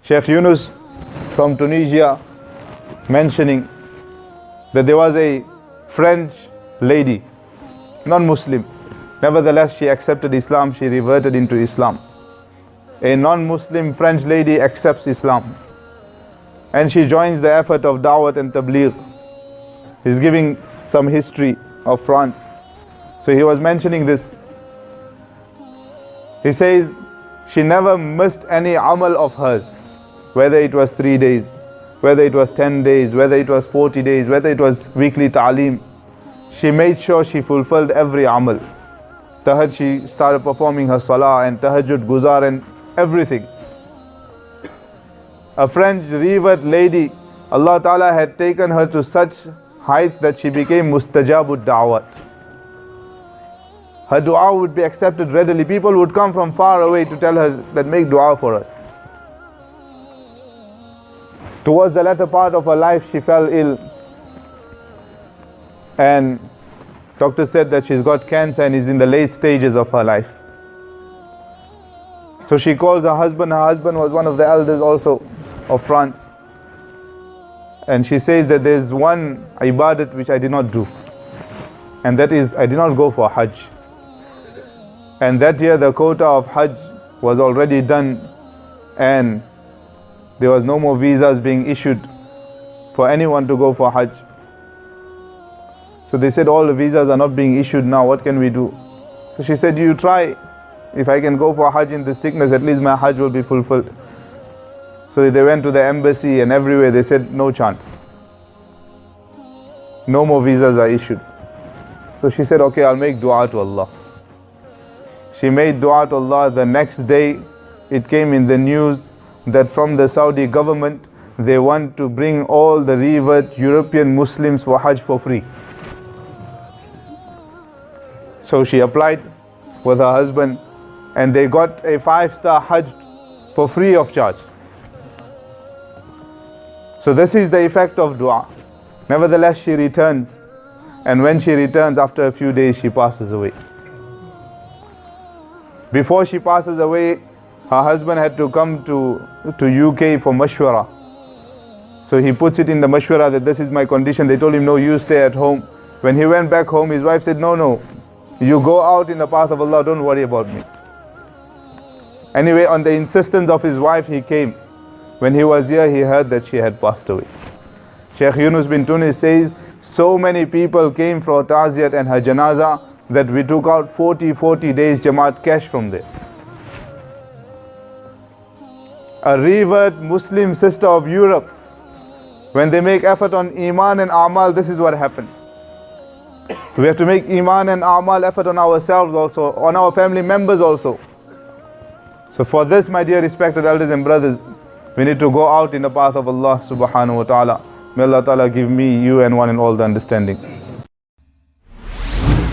Sheikh Yunus from Tunisia mentioning that there was a French lady, non-Muslim. Nevertheless, she accepted Islam, she reverted into Islam. A non-Muslim French lady accepts Islam and she joins the effort of Dawat and Tabligh. He's giving some history of France. So he was mentioning this. He says she never missed any amal of hers, whether it was 3 days, whether it was 10 days, whether it was 40 days, whether it was weekly ta'aleem. She made sure she fulfilled every amal. Tahajjud, she started performing her salah and tahajjud, guzar and everything. A French revered lady, Allah Ta'ala had taken her to such heights that she became mustajabud da'wat. Her dua would be accepted readily. People would come from far away to tell her that make dua for us. Towards the latter part of her life, she fell ill. And doctor said that she's got cancer and is in the late stages of her life. So she calls her husband. Her husband was one of the elders also of France. And she says that there's one ibadat which I did not do. And that is, I did not go for Hajj. And that year the quota of Hajj was already done and there was no more visas being issued for anyone to go for Hajj. So they said all the visas are not being issued now, what can we do? So she said, you try. If I can go for Hajj in this sickness, at least my Hajj will be fulfilled. So they went to the embassy and everywhere they said no chance. No more visas are issued. So she said, okay, I'll make dua to Allah. She made dua to Allah. The next day it came in the news that from the Saudi government they want to bring all the revered European Muslims for Hajj for free. So she applied with her husband and they got a 5-star Hajj for free of charge. So this is the effect of dua. Nevertheless, she returns, and when she returns, after a few days she passes away. Before she passes away, her husband had to come to UK for mashwara. So he puts it in the mashwara that this is my condition. They told him, no, you stay at home. When he went back home, his wife said, no, you go out in the path of Allah, don't worry about me. Anyway, on the insistence of his wife, he came. When he was here, he heard that she had passed away. Sheikh Yunus bin Tunis says, so many people came for Ta'ziyat and her janazah that we took out 40 days Jamaat cash from there. A revered Muslim sister of Europe, when they make effort on Iman and Amal, this is what happens. We have to make Iman and Amal effort on ourselves also, on our family members also. So for this, my dear respected elders and brothers, we need to go out in the path of Allah subhanahu wa ta'ala. May Allah ta'ala give me, you and one and all the understanding.